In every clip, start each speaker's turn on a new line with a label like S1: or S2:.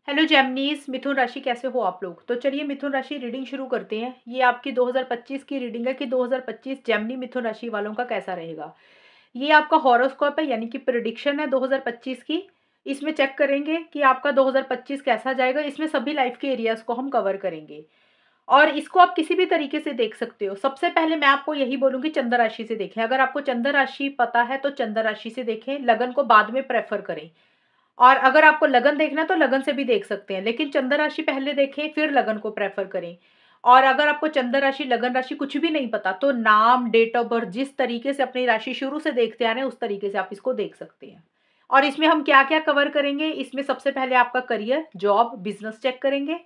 S1: Hello जेमिनीज, मिथुन राशि कैसे हो आप लोग। तो चलिए मिथुन राशि रीडिंग शुरू करते हैं। ये आपकी 2025 की रीडिंग है कि 2025 जेमिनी मिथुन राशि वालों का कैसा रहेगा। ये आपका हॉरोस्कोप है, यानी कि प्रिडिक्शन है 2025 की। इसमें चेक करेंगे कि आपका 2025 कैसा जाएगा। इसमें सभी लाइफ के एरियाज को हम कवर करेंगे और इसको आप किसी भी तरीके से देख सकते हो। सबसे पहले मैं आपको यही बोलूंगी, चंद्र राशि से देखें। अगर आपको चंद्र राशि पता है तो चंद्र राशि से देखें, लगन को बाद में प्रेफर करें। और अगर आपको लगन देखना है तो लगन से भी देख सकते हैं, लेकिन चंद्र राशि पहले देखें फिर लगन को प्रेफर करें। और अगर आपको चंद्र राशि लगन राशि कुछ भी नहीं पता तो नाम, डेट ऑफ बर्थ, जिस तरीके से अपनी राशि शुरू से देखते आ रहे हैं उस तरीके से आप इसको देख सकते हैं। और इसमें हम क्या क्या कवर करेंगे, इसमें सबसे पहले आपका करियर, जॉब, बिजनेस चेक करेंगे।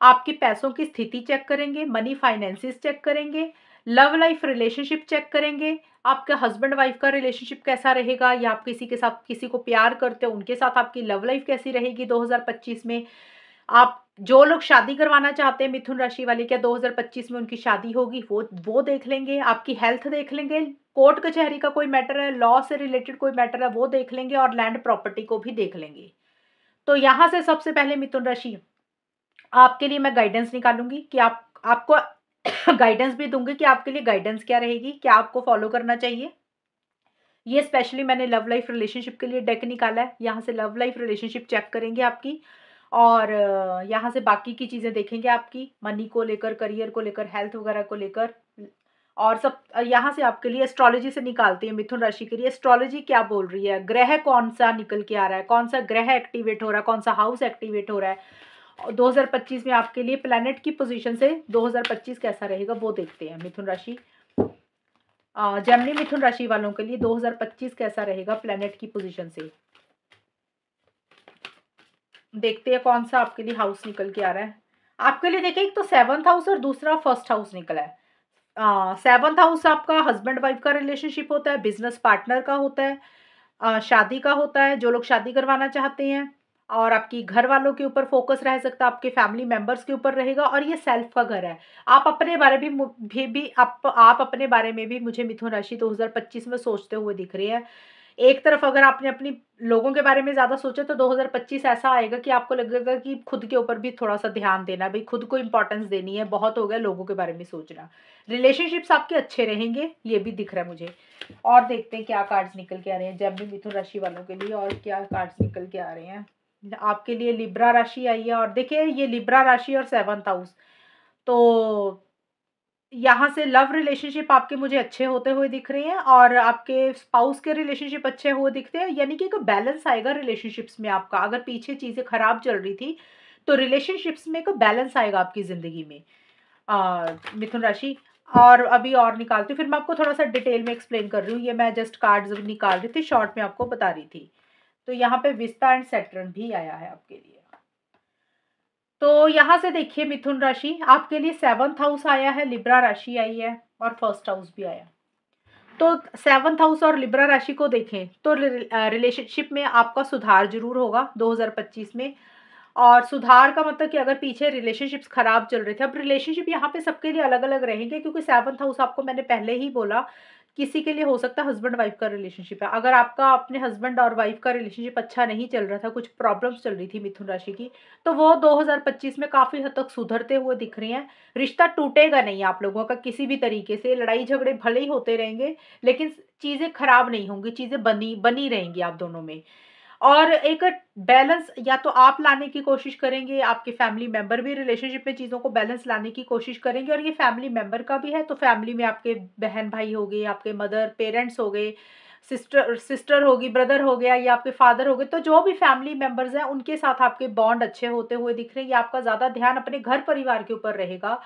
S1: आपके पैसों की स्थिति चेक करेंगे, मनी फाइनेंसिस चेक करेंगे, लव लाइफ रिलेशनशिप चेक करेंगे। आपका हस्बैंड वाइफ का रिलेशनशिप कैसा रहेगा, या आप किसी के साथ किसी को प्यार करते हो उनके साथ आपकी लव लाइफ कैसी रहेगी 2025 में। आप जो लोग शादी करवाना चाहते हैं मिथुन राशि वाले, क्या 2025 में उनकी शादी होगी, वो देख लेंगे। आपकी हेल्थ देख लेंगे, कोर्ट कचहरी का कोई मैटर है, लॉ से रिलेटेड कोई मैटर है वो देख लेंगे, और लैंड प्रॉपर्टी को भी देख लेंगे। तो यहाँ से सबसे पहले मिथुन राशि आपके लिए मैं गाइडेंस निकालूंगी कि आपको गाइडेंस भी दूंगी कि आपके लिए गाइडेंस क्या रहेगी, क्या आपको फॉलो करना चाहिए। ये स्पेशली मैंने लव लाइफ रिलेशनशिप के लिए डेक निकाला है। यहाँ से लव लाइफ रिलेशनशिप चेक करेंगे आपकी, और यहाँ से बाकी की चीज़ें देखेंगे आपकी मनी को लेकर, करियर को लेकर, हेल्थ वगैरह को लेकर। और सब यहाँ से आपके लिए एस्ट्रोलॉजी से निकालते हैं मिथुन राशि के लिए। एस्ट्रोलॉजी क्या बोल रही है, ग्रह कौन सा निकल के आ रहा है, कौन सा ग्रह एक्टिवेट हो रहा है, कौन सा हाउस एक्टिवेट हो रहा है। 2025 में आपके लिए प्लैनेट की पोजीशन से 2025 कैसा रहेगा वो देखते हैं। मिथुन राशि जेमिनी मिथुन राशि वालों के लिए 2025 कैसा रहेगा प्लैनेट की पोजीशन से देखते हैं। कौन सा आपके लिए हाउस निकल के आ रहा है आपके लिए। देखिए, एक तो 7th हाउस और दूसरा 1st हाउस निकला है। 7th हाउस आपका हस्बैंड वाइफ का रिलेशनशिप होता है, बिजनेस पार्टनर का होता है, शादी का होता है, जो लोग शादी करवाना चाहते हैं। और आपकी घर वालों के ऊपर फोकस रह सकता है, आपके फैमिली मेंबर्स के ऊपर रहेगा। और ये सेल्फ का घर है। आप अपने बारे भी आप अपने बारे में भी मुझे मिथुन राशि 2025 में सोचते हुए दिख रही है। एक तरफ अगर आपने अपनी लोगों के बारे में ज़्यादा सोचा तो 2025 ऐसा आएगा कि आपको लगेगा कि खुद के ऊपर भी थोड़ा-सा ध्यान देना, भई खुद को इम्पोर्टेंस देनी है, बहुत हो गया लोगों के बारे में सोचना। रिलेशनशिप्स आपके अच्छे रहेंगे, ये भी दिख रहा है मुझे। और देखते हैं क्या कार्ड्स निकल के आ रहे हैं जेमिनी मिथुन राशि वालों के लिए, और क्या कार्ड्स निकल के आ रहे हैं। आपके लिए लिब्रा राशि आई है, और देखिए ये लिब्रा राशि और 7th हाउस, तो यहाँ से लव रिलेशनशिप आपके मुझे अच्छे होते हुए दिख रहे हैं, और आपके स्पाउस के रिलेशनशिप अच्छे हुए दिखते हैं। यानी कि एक बैलेंस आएगा रिलेशनशिप्स में आपका। अगर पीछे चीज़ें खराब चल रही थी तो रिलेशनशिप्स में एक बैलेंस आएगा आपकी ज़िंदगी में, मिथुन राशि। और अभी और निकालती हूँ, फिर मैं आपको थोड़ा-सा डिटेल में एक्सप्लेन कर रही हूँ। ये मैं जस्ट कार्ड्स निकाल रही थी, शॉर्ट में आपको बता रही थी। तो यहाँ पे विस्ता एंड सैटर्न भी आया है आपके लिए। तो यहाँ से देखिए मिथुन राशि, आपके लिए 7th हाउस आया है, लिब्रा राशि आई है, और 1st हाउस भी आया। तो 7th हाउस और लिब्रा राशि को देखें तो रिलेशनशिप में आपका सुधार ज़रूर होगा 2025 में। और सुधार का मतलब कि अगर पीछे रिलेशनशिप्स खराब चल रहे थे, अब रिलेशनशिप यहाँ पे सबके लिए अलग-अलग रहेंगे, क्योंकि 7th हाउस आपको मैंने पहले ही बोला, किसी के लिए हो सकता है हस्बैंड वाइफ का रिलेशनशिप है। अगर आपका अपने हस्बैंड और वाइफ का रिलेशनशिप अच्छा नहीं चल रहा था, कुछ प्रॉब्लम्स चल रही थी मिथुन राशि की, तो वो 2025 में काफ़ी हद तक सुधरते हुए दिख रही हैं। रिश्ता टूटेगा नहीं आप लोगों का किसी भी तरीके से, लड़ाई झगड़े भले ही होते रहेंगे, लेकिन चीज़ें खराब नहीं होंगी, चीज़ें बनी बनी रहेंगी आप दोनों में। और एक बैलेंस या तो आप लाने की कोशिश करेंगे, आपके फैमिली मेंबर भी रिलेशनशिप में चीज़ों को बैलेंस लाने की कोशिश करेंगे। और ये फैमिली मेंबर का भी है, तो फैमिली में आपके बहन भाई हो गए, आपके मदर पेरेंट्स हो गए, सिस्टर सिस्टर होगी, ब्रदर हो गया, या आपके फादर हो गए। तो जो भी फैमिली मेंबर्स हैं उनके साथ आपके बॉन्ड अच्छे होते हुए दिख रहे हैं। ये आपका ज़्यादा ध्यान अपने घर परिवार के ऊपर रहेगा।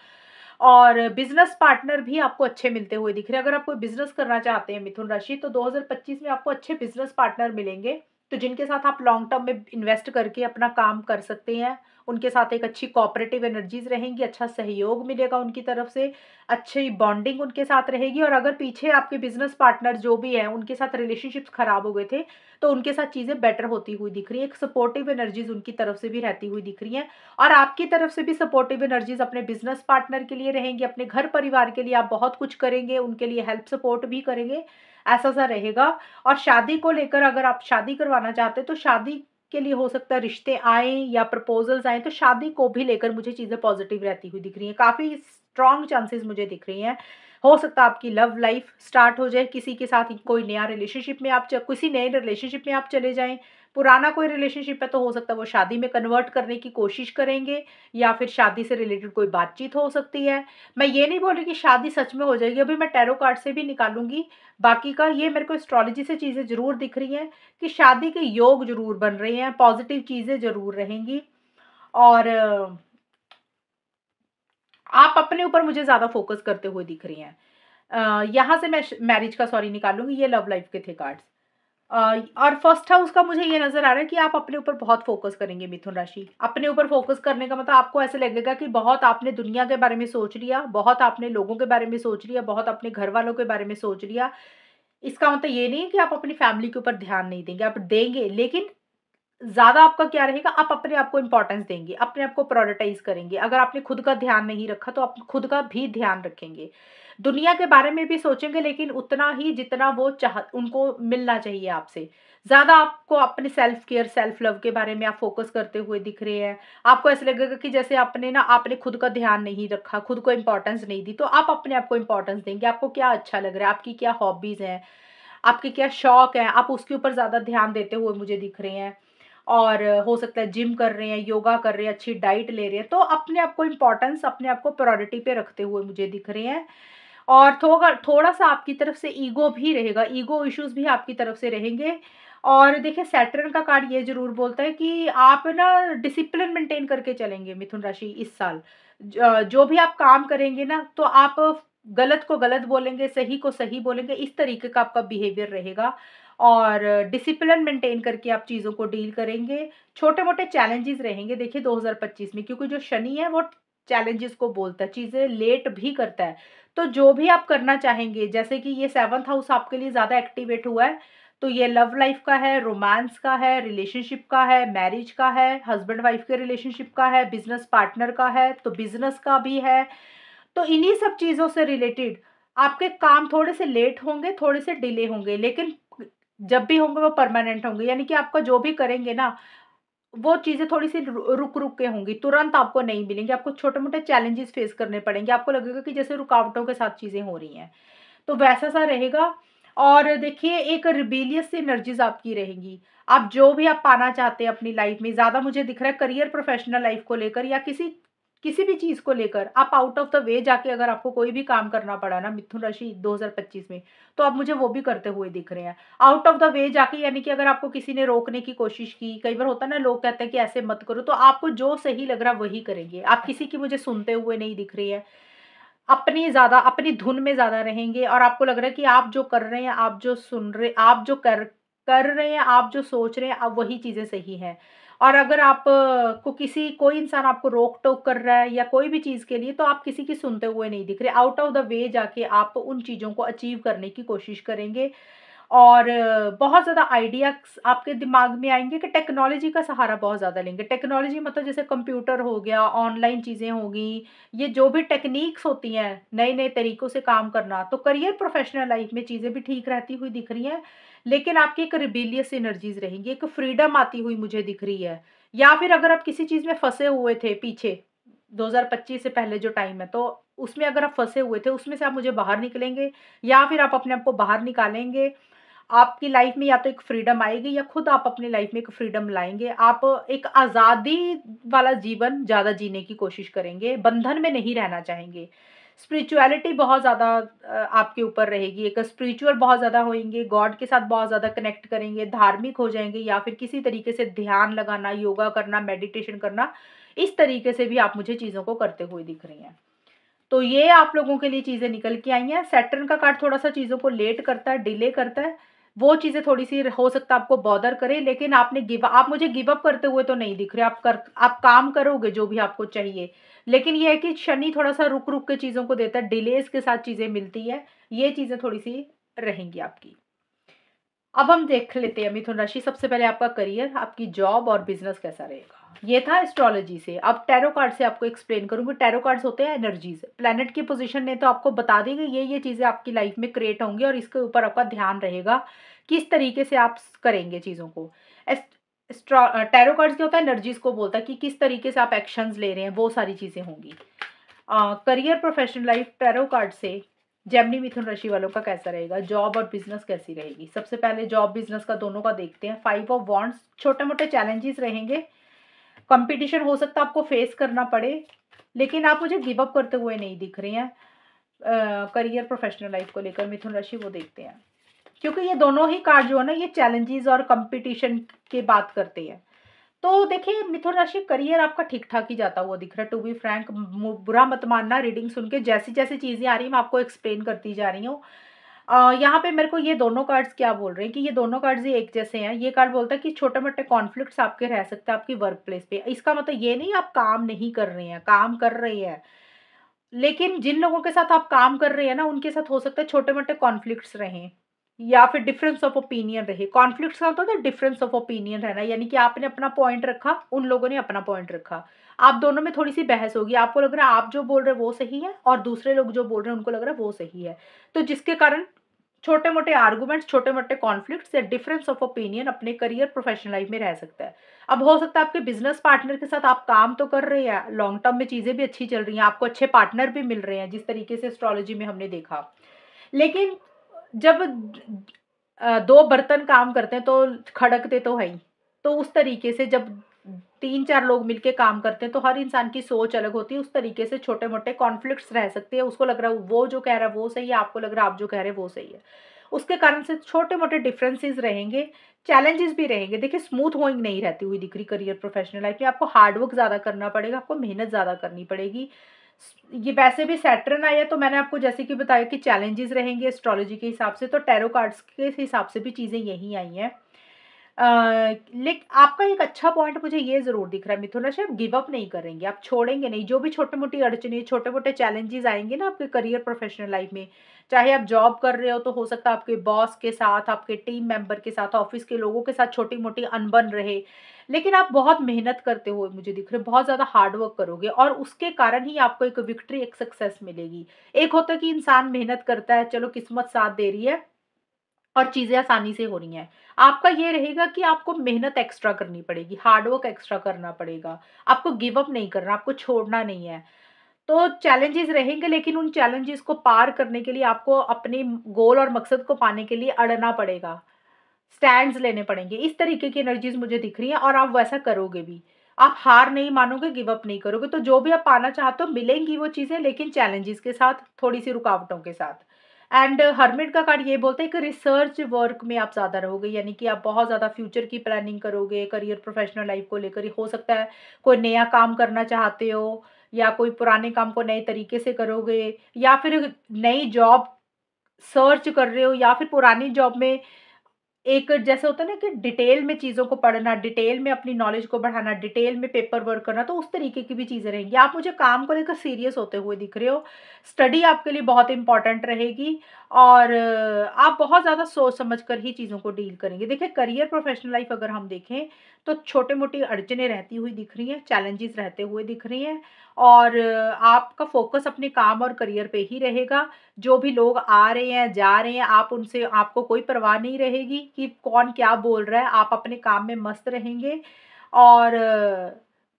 S1: और बिजनेस पार्टनर भी आपको अच्छे मिलते हुए दिख रहे हैं। अगर आप कोई बिजनेस करना चाहते हैं मिथुन राशि, तो 2025 में आपको अच्छे बिजनेस पार्टनर मिलेंगे, तो जिनके साथ आप लॉन्ग टर्म में इन्वेस्ट करके अपना काम कर सकते हैं। उनके साथ एक अच्छी कोऑपरेटिव एनर्जीज रहेंगी, अच्छा सहयोग मिलेगा उनकी तरफ से, अच्छी बॉन्डिंग उनके साथ रहेगी। और अगर पीछे आपके बिजनेस पार्टनर जो भी हैं उनके साथ रिलेशनशिप्स खराब हो गए थे, तो उनके साथ चीज़ें बेटर होती हुई दिख रही है। एक सपोर्टिव एनर्जीज उनकी तरफ से भी रहती हुई दिख रही हैं। और आपकी तरफ से भी सपोर्टिव एनर्जीज अपने बिजनेस पार्टनर के लिए रहेंगी, अपने घर परिवार के लिए आप बहुत कुछ करेंगे, उनके लिए हेल्प सपोर्ट भी करेंगे, ऐसा सा रहेगा। और शादी को लेकर अगर आप शादी करवाना चाहते हैं तो शादी के लिए हो सकता है रिश्ते आएँ या प्रपोज़ल्स आएँ, तो शादी को भी लेकर मुझे चीज़ें पॉज़िटिव रहती हुई दिख रही हैं। काफ़ी स्ट्रॉन्ग चांसेस मुझे दिख रही हैं। हो सकता है आपकी लव लाइफ़ स्टार्ट हो जाए, किसी के साथ कोई नया रिलेशनशिप में आप च किसी नए रिलेशनशिप में आप चले जाएँ। पुराना कोई रिलेशनशिप है तो हो सकता है वो शादी में कन्वर्ट करने की कोशिश करेंगे या फिर शादी से रिलेटेड कोई बातचीत हो सकती है। मैं ये नहीं बोल रही कि शादी सच में हो जाएगी, अभी मैं टैरो कार्ड से भी निकालूँगी। बाकी का ये मेरे को एस्ट्रोलॉजी से चीज़ें ज़रूर दिख रही हैं कि शादी के योग ज़रूर बन रहे हैं, पॉज़िटिव चीज़ें ज़रूर रहेंगी और आप अपने ऊपर मुझे ज़्यादा फ़ोकस करते हुए दिख रही हैं। यहाँ से मैं श मैरिज का सॉरी निकालूँगी, ये लव लाइफ़ के थे कार्ड्स। और फर्स्ट हाउस का मुझे ये नज़र आ रहा है कि आप अपने ऊपर बहुत फ़ोकस करेंगे मिथुन राशि। अपने ऊपर फ़ोकस करने का मतलब आपको ऐसे लगेगा कि बहुत आपने दुनिया के बारे में सोच लिया, बहुत आपने लोगों के बारे में सोच लिया, बहुत अपने घरवालों के बारे में सोच लिया। इसका मतलब ये नहीं है कि आप अपनी फैमिली के ऊपर ध्यान नहीं देंगे, आप देंगे, लेकिन ज़्यादा आपका क्या रहेगा, आप अपने आप को इम्पोर्टेंस देंगे, अपने आप को प्रायोरिटाइज़ करेंगे। अगर आपने खुद का ध्यान नहीं रखा, तो आप खुद का भी ध्यान रखेंगे। दुनिया के बारे में भी सोचेंगे, लेकिन उतना ही जितना वो उनको मिलना चाहिए आपसे। ज़्यादा आपको अपने सेल्फ केयर, सेल्फ लव के बारे में आप फ़ोकस करते हुए दिख रहे हैं। आपको ऐसा लगेगा कि जैसे आपने खुद का ध्यान नहीं रखा, खुद को इम्पोर्टेंस नहीं दी, तो आप अपने आप को इम्पोर्टेंस देंगे। आपको क्या अच्छा लग रहा है, आपकी क्या हॉबीज़ हैं, आपके क्या शौक हैं, आप उसके ऊपर ज़्यादा ध्यान देते हुए मुझे दिख रहे हैं। और हो सकता है जिम कर रहे हैं, योगा कर रहे हैं, अच्छी डाइट ले रहे हैं, तो अपने आप को इम्पोर्टेंस, अपने आप को प्रायोरिटी पे रखते हुए मुझे दिख रहे हैं। और थोड़ा-सा आपकी तरफ से ईगो भी रहेगा, ईगो इश्यूज़ भी आपकी तरफ से रहेंगे। और देखिए सैटर्न का कार्ड ये ज़रूर बोलता है कि आप ना डिसिप्लिन मेंटेन करके चलेंगे मिथुन राशि इस साल। जो भी आप काम करेंगे ना, तो आप गलत को गलत बोलेंगे, सही को सही बोलेंगे, इस तरीके का आपका बिहेवियर रहेगा। और डिसिप्लिन मेंटेन करके आप चीज़ों को डील करेंगे। छोटे-मोटे चैलेंजेस रहेंगे देखिए 2025 में, क्योंकि जो शनि है वो चैलेंजेस को बोलता है, चीज़ें लेट भी करता है। तो जो भी आप करना चाहेंगे, जैसे कि ये 7th हाउस आपके लिए ज़्यादा एक्टिवेट हुआ है, तो ये लव लाइफ का है, रोमांस का है, रिलेशनशिप का है, मैरिज का है, हस्बैंड वाइफ के रिलेशनशिप का है, बिज़नेस पार्टनर का है, तो बिज़नेस का भी है। तो इन्हीं सब चीज़ों से रिलेटेड आपके काम थोड़े से लेट होंगे, थोड़े से डिले होंगे, लेकिन जब भी होंगे वो परमानेंट होंगे। यानी कि आपका जो भी करेंगे ना, वो चीज़ें थोड़ी-सी रुक-रुक के होंगी, तुरंत आपको नहीं मिलेंगी। आपको छोटे-मोटे चैलेंजेस फेस करने पड़ेंगे। आपको लगेगा कि जैसे रुकावटों के साथ चीज़ें हो रही हैं। तो वैसा-सा रहेगा। और देखिए एक रिबेलियस एनर्जीज़ आपकी रहेंगी। आप जो भी आप पाना चाहते हैं अपनी लाइफ़ में, ज़्यादा मुझे दिख रहा है करियर प्रोफ़ेशनल लाइफ़ को लेकर या किसी किसी भी चीज़ को लेकर, आप आउट ऑफ द वे जाके अगर आपको कोई भी काम करना पड़ा ना मिथुन राशि 2025 में, तो आप मुझे वो भी करते हुए दिख रहे हैं। आउट ऑफ द वे जाके, यानी कि अगर आपको किसी ने रोकने की कोशिश की, कई बार होता है ना लोग कहते हैं कि ऐसे मत करो, तो आपको जो सही लग रहा है वही करेंगे। आप किसी की मुझे सुनते हुए नहीं दिख रही है। अपनी धुन में ज़्यादा रहेंगे और आपको लग रहा है कि आप जो कर रहे हैं, आप जो कर रहे हैं, आप जो सोच रहे हैं, अब वही चीज़ें सही हैं। और अगर आप को किसी कोई इंसान आपको रोक-टोक कर रहा है या कोई भी चीज़ के लिए, तो आप किसी की सुनते हुए नहीं दिख रहे। आउट ऑफ द वे जाके आप उन चीज़ों को अचीव करने की कोशिश करेंगे। और बहुत ज़्यादा आइडियाज़ आपके दिमाग में आएँगे कि टेक्नोलॉजी का सहारा बहुत ज़्यादा लेंगे। टेक्नोलॉजी मतलब जैसे कंप्यूटर हो गया, ऑनलाइन चीज़ें हो गई, ये जो भी टेक्नीक्स होती हैं, नए-नए तरीकों से काम करना, तो करियर प्रोफ़ेशनल लाइफ़ में चीज़ें भी ठीक रहती हुई दिख रही हैं, लेकिन आपकी एक रिबेलियस एनर्जीज़ रहेंगी, एक फ्रीडम आती हुई मुझे दिख रही है। या फिर अगर आप किसी चीज़ में फँसे हुए थे पीछे, 2025 से पहले जो टाइम है, तो उसमें अगर आप फँसे हुए थे, उसमें से आप मुझे बाहर निकलेंगे या फिर आप अपने आप को बाहर निकालेंगे। आपकी लाइफ में या तो एक फ्रीडम आएगी या खुद आप अपनी लाइफ में एक फ्रीडम लाएँगे। आप एक आज़ादी वाला जीवन ज़्यादा जीने की कोशिश करेंगे, बंधन में नहीं रहना चाहेंगे। स्पिरिचुअलिटी बहुत ज़्यादा आपके ऊपर रहेगी, एक स्पिरिचुअल बहुत ज़्यादा होएँगे, गॉड के साथ बहुत ज़्यादा कनेक्ट करेंगे, धार्मिक हो जाएँगे या फिर किसी तरीके से ध्यान लगाना, योगा करना, मेडिटेशन करना, इस तरीके से भी आप मुझे चीज़ों को करते हुए दिख रही हैं। तो ये आप लोगों के लिए चीज़ें निकल के आई हैं। सैटर्न का कार्ड थोड़ा-सा चीज़ों को लेट करता है, डिले करता है। वो चीज़ें थोड़ी-सी हो सकता है आपको बॉदर करे, लेकिन आप मुझे गिव अप करते हुए तो नहीं दिख रहे। आप काम करोगे जो भी आपको चाहिए। लेकिन ये है कि शनि थोड़ा-सा रुक-रुक के चीज़ों को देता है, डिलेज़ के साथ चीज़ें मिलती हैं। ये चीज़ें थोड़ी-सी रहेंगी आपकी। अब हम देख लेते हैं मिथुन राशि, सबसे पहले आपका करियर, आपकी जॉब और बिज़नेस कैसा रहेगा। ये था एस्ट्रोलॉजी से। अब टैरो कार्ड से आपको एक्सप्लेन करूँगी। टैरो कार्ड्स होते हैं एनर्जीज़। प्लैनेट की पोज़ीशन ने तो आपको बता दी कि ये चीज़ें आपकी लाइफ़ में क्रिएट होंगी और इसके ऊपर आपका ध्यान रहेगा, किस तरीके से आप स करेंगे चीज़ों को। एस टैरो कार्ड्स क्या होता है, एनर्जीज को बोलता है कि किस तरीके से आप एक्शंस ले रहे हैं, वो सारी चीज़ें होंगी। Career, professional life tarot card से जेमिनी मिथुन राशि वालों का कैसा रहेगा, जॉब और बिजनेस कैसी रहेगी। सबसे पहले जॉब बिजनेस का दोनों का देखते हैं। 5 ऑफ वॉन्ड्स, छोटे मोटे चैलेंजेस रहेंगे, कंपटीशन हो सकता है आपको फेस करना पड़े, लेकिन आप मुझे गिव अप करते हुए नहीं दिख रही हैं। करियर प्रोफेशनल लाइफ को लेकर मिथुन राशि वो देखते हैं, क्योंकि ये दोनों ही कार्ड जो है ना, ये चैलेंजेस और कंपटीशन की बात करते हैं। तो देखिए मिथुन राशि, करियर आपका ठीक ठाक ही जाता हुआ दिख रहा है। टू बी फ्रैंक, बुरा मत मानना, रीडिंग सुन के जैसी जैसी चीज़ें आ रही हैं मैं आपको एक्सप्लेन करती जा रही हूँ। यहाँ पे मेरे को ये दोनों कार्ड्स क्या बोल रहे हैं कि ये दोनों कार्ड्स ही एक जैसे हैं। ये कार्ड बोलता है कि छोटे मोटे कॉन्फ्लिक्ट्स आपके रह सकते हैं आपकी वर्क प्लेस पे। इसका मतलब ये नहीं आप काम नहीं कर रहे हैं, काम कर रहे हैं, लेकिन जिन लोगों के साथ आप काम कर रहे हैं ना, उनके साथ हो सकता है छोटे-मोटे कॉन्फ्लिक्ट्स रहें या फिर डिफरेंस ऑफ ओपिनियन रहे। कॉन्फ्लिक्ट्स का मतलब डिफरेंस ऑफ ओपिनियन रहना, यानी कि आपने अपना पॉइंट रखा, उन लोगों ने अपना पॉइंट रखा। आप दोनों में थोड़ी-सी बहस होगी। आपको लग रहा है आप जो बोल रहे हैं वो सही है और दूसरे लोग जो बोल रहे हैं उनको लग रहा है वो सही है। तो जिसके कारण छोटे-मोटे आर्गुमेंट्स, छोटे-मोटे कॉन्फ्लिक्ट्स या डिफरेंस ऑफ ओपिनियन अपने करियर प्रोफेशनल लाइफ में रह सकता है। अब हो सकता है आपके बिज़नेस पार्टनर के साथ आप काम तो कर रहे हैं, लॉन्ग टर्म में चीज़ें भी अच्छी चल रही हैं, आपको अच्छे पार्टनर भी मिल रहे हैं, जिस तरीके से एस्ट्रोलॉजी में हमने देखा। लेकिन जब 2 बर्तन काम करते हैं तो खड़कते तो हैं ही। तो उस तरीके से जब 3-4 लोग मिलके काम करते हैं तो हर इंसान की सोच अलग होती है, उस तरीके से छोटे-मोटे कॉन्फ्लिक्ट्स रह सकते हैं। उसको लग रहा है वो जो कह रहा है वो सही है, आपको लग रहा है आप जो कह रहे हैं वो सही है। उसके कारण से छोटे-मोटे डिफरेंसेस रहेंगे, चैलेंजेस भी रहेंगे। देखिए स्मूथ गोइंग नहीं रहती हुई दिख रही करियर प्रोफेशनल लाइफ में। आपको हार्ड वर्क ज़्यादा करना पड़ेगा, आपको मेहनत ज़्यादा करनी पड़ेगी। ये वैसे भी सैटर्न आया तो मैंने आपको जैसे कि बताया कि चैलेंजेस रहेंगे एस्ट्रोलॉजी के हिसाब से, तो टैरो कार्ड्स के हिसाब से भी चीज़ें यही आई हैं। लेक आपका एक अच्छा पॉइंट मुझे ये ज़रूर दिख रहा है मिथुन राशि, आप गिव अप नहीं करेंगे, आप छोड़ेंगे नहीं। जो भी छोटी-मोटी अड़चनें, छोटे-मोटे चैलेंजेस आएँगे ना आपके करियर प्रोफेशनल लाइफ में, चाहे आप जॉब कर रहे हो तो हो सकता है आपके बॉस के साथ, आपके टीम मेंबर के साथ, ऑफ़िस के लोगों के साथ छोटी-मोटी अनबन रहे, लेकिन आप बहुत मेहनत करते हुए मुझे दिख रहे हो, बहुत ज़्यादा हार्ड वर्क करोगे और उसके कारण ही आपको एक विक्ट्री, एक सक्सेस मिलेगी। एक होता है कि इंसान मेहनत करता है, चलो किस्मत साथ दे रही है और चीज़ें आसानी से हो रही हैं। आपका ये रहेगा कि आपको मेहनत एक्स्ट्रा करनी पड़ेगी, हार्ड वर्क एक्स्ट्रा करना पड़ेगा। आपको गिव अप नहीं करना, आपको छोड़ना नहीं है। तो चैलेंजेस रहेंगे, लेकिन उन चैलेंजेस को पार करने के लिए आपको अपने गोल और मकसद को पाने के लिए अड़ना पड़ेगा, स्टैंड्स लेने पड़ेंगे। इस तरीके की एनर्जीज़ मुझे दिख रही हैं और आप वैसा करोगे भी। आप हार नहीं मानोगे, गिव अप नहीं करोगे, तो जो भी आप पाना चाहते हो मिलेंगी वो चीज़ें, लेकिन चैलेंजेस के साथ, थोड़ी-सी रुकावटों के साथ। एंड हर्मिट का कार्ड ये बोलता है कि रिसर्च वर्क में आप ज़्यादा रहोगे, यानी कि आप बहुत ज़्यादा फ्यूचर की प्लानिंग करोगे, करियर प्रोफेशनल लाइफ को लेकर ही हो सकता है कोई नया काम करना चाहते हो या कोई पुराने काम को नए तरीके से करोगे या फिर नई जॉब सर्च कर रहे हो या फिर पुरानी जॉब में एक जैसे होता है ना कि डिटेल में चीज़ों को पढ़ना, डिटेल में अपनी नॉलेज को बढ़ाना, डिटेल में पेपर वर्क करना, तो उस तरीके की भी चीज़ें रहेंगी। आप मुझे काम को लेकर सीरियस होते हुए दिख रहे हो। स्टडी आपके लिए बहुत इम्पोर्टेंट रहेगी और आप बहुत ज़्यादा सोच समझ कर ही चीज़ों को डील करेंगे। देखिए करियर प्रोफेशनल लाइफ अगर हम देखें तो छोटे-मोटी अड़चनें रहती हुई दिख रही हैं, चैलेंजेस रहते हुए दिख रही हैं और आपका फ़ोकस अपने काम और करियर पे ही रहेगा। जो भी लोग आ रहे हैं, जा रहे हैं, आप उनसे आपको कोई परवाह नहीं रहेगी कि कौन क्या बोल रहा है, आप अपने काम में मस्त रहेंगे और